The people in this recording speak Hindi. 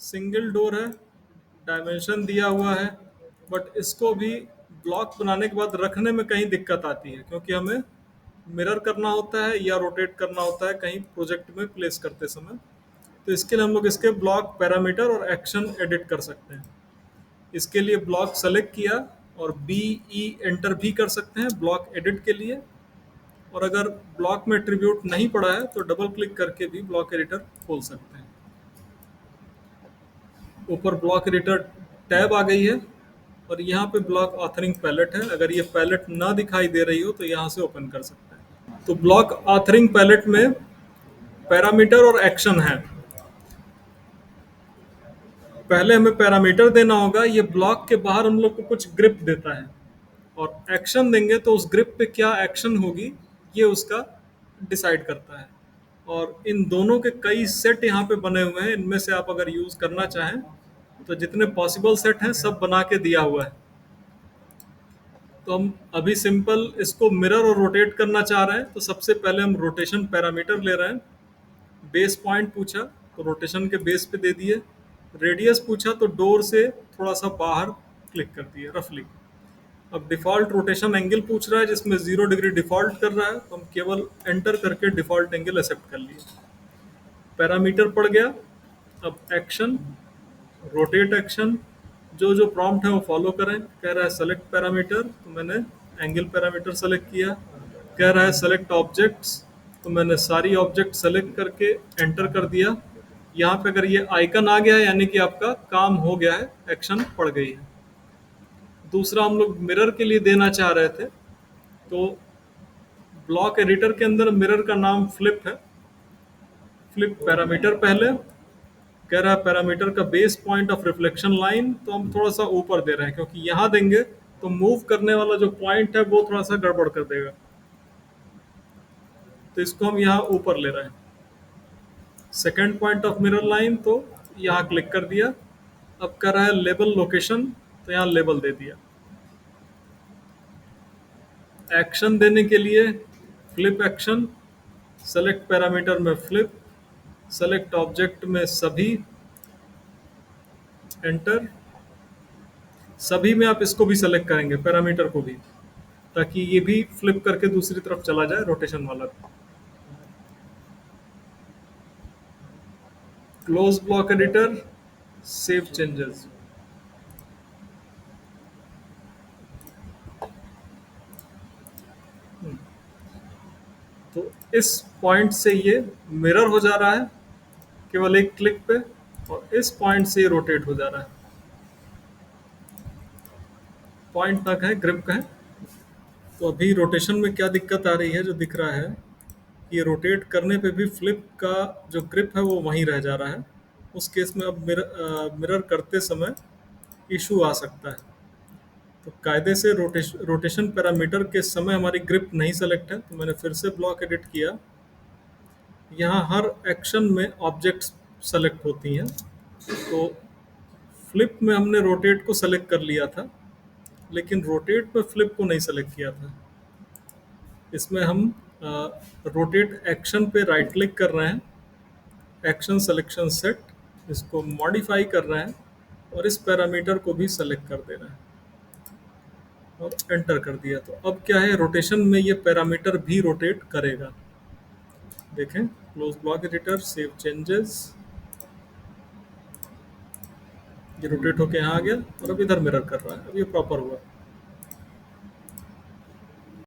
सिंगल डोर है, डायमेंशन दिया हुआ है, बट इसको भी ब्लॉक बनाने के बाद रखने में कहीं दिक्कत आती है क्योंकि हमें मिरर करना होता है या रोटेट करना होता है कहीं प्रोजेक्ट में प्लेस करते समय। तो इसके लिए हम लोग इसके ब्लॉक पैरामीटर और एक्शन एडिट कर सकते हैं। इसके लिए ब्लॉक सेलेक्ट किया और बी ई एंटर भी कर सकते हैं ब्लॉक एडिट के लिए। और अगर ब्लॉक में एट्रीब्यूट नहीं पड़ा है तो डबल क्लिक करके भी ब्लॉक एडिटर खोल सकते हैं। ऊपर ब्लॉक एडिटर टैब आ गई है और यहाँ पे ब्लॉक ऑथरिंग पैलेट है। अगर ये पैलेट ना दिखाई दे रही हो तो यहाँ से ओपन कर सकते हैं। तो ब्लॉक ऑथरिंग पैलेट में पैरामीटर और एक्शन है। पहले हमें पैरामीटर देना होगा, ये ब्लॉक के बाहर हम लोग को कुछ ग्रिप देता है, और एक्शन देंगे तो उस ग्रिप पे क्या एक्शन होगी ये उसका डिसाइड करता है। और इन दोनों के कई सेट यहाँ पे बने हुए हैं, इनमें से आप अगर यूज करना चाहें तो जितने पॉसिबल सेट हैं सब बना के दिया हुआ है। तो हम अभी सिंपल इसको मिरर और रोटेट करना चाह रहे हैं तो सबसे पहले हम रोटेशन पैरामीटर ले रहे हैं। बेस पॉइंट पूछा तो रोटेशन के बेस पे दे दिए। रेडियस पूछा तो डोर से थोड़ा सा बाहर क्लिक कर दिए रफली। अब डिफ़ॉल्ट रोटेशन एंगल पूछ रहा है जिसमें 0 डिग्री डिफ़ॉल्ट कर रहा है, तो हम केवल एंटर करके डिफ़ॉल्ट एंगल एक्सेप्ट कर लिए। पैरामीटर पड़ गया। अब एक्शन, रोटेट एक्शन, जो जो प्रॉम्प्ट है वो फॉलो करें। कह रहा है सेलेक्ट पैरामीटर तो मैंने एंगल पैरामीटर सेलेक्ट किया। कह रहा है सेलेक्ट ऑब्जेक्ट्स तो मैंने सारी ऑब्जेक्ट सेलेक्ट करके एंटर कर दिया। यहाँ पे अगर ये आइकन आ गया है यानी कि आपका काम हो गया है, एक्शन पड़ गई है। दूसरा हम लोग मिरर के लिए देना चाह रहे थे, तो ब्लॉक एडिटर के अंदर मिरर का नाम फ्लिप है। फ्लिप पैरामीटर पहले कह रहा है पैरामीटर का base point of reflection line, तो हम थोड़ा सा ऊपर दे रहे हैं क्योंकि यहाँ देंगे तो मूव करने वाला जो पॉइंट है वो थोड़ा सा गड़बड़ कर देगा, तो इसको हम यहाँ ऊपर ले रहे हैं। Second point of mirror line तो यहाँ क्लिक कर दिया। अब कर रहा है लेबल लोकेशन तो यहाँ लेबल दे दिया। एक्शन देने के लिए फ्लिप एक्शन, सेलेक्ट पैरामीटर में फ्लिप, सेलेक्ट ऑब्जेक्ट में सभी, एंटर। सभी में आप इसको भी सेलेक्ट करेंगे पैरामीटर को भी, ताकि ये भी फ्लिप करके दूसरी तरफ चला जाए रोटेशन वाला। Close block editor, save changes. तो इस पॉइंट से ये मिरर हो जा रहा है केवल एक क्लिक पे, और इस पॉइंट से ये रोटेट हो जा रहा है। पॉइंट तक है, ग्रिप का है। तो अभी रोटेशन में क्या दिक्कत आ रही है, जो दिख रहा है कि ये रोटेट करने पे भी फ्लिप का जो ग्रिप है वो वहीं रह जा रहा है। उस केस में अब मिरर करते समय इशू आ सकता है। तो कायदे से रोटेशन पैरामीटर के समय हमारी ग्रिप नहीं सेलेक्ट है, तो मैंने फिर से ब्लॉक एडिट किया। यहाँ हर एक्शन में ऑब्जेक्ट्स सेलेक्ट होती हैं, तो फ्लिप में हमने रोटेट को सेलेक्ट कर लिया था, लेकिन रोटेट में फ्लिप को नहीं सेलेक्ट किया था। इसमें हम रोटेट एक्शन पे राइट क्लिक कर रहे हैं, एक्शन सिलेक्शन सेट, इसको मॉडिफाई कर रहे हैं और इस पैरामीटर को भी सेलेक्ट कर दे रहे हैं और एंटर कर दिया। तो अब क्या है, रोटेशन में ये पैरामीटर भी रोटेट करेगा। देखें, close block editor, save changes, ये रोटेट होके यहाँ आ गया और अब इधर मिरर कर रहा है। अब ये प्रॉपर हुआ।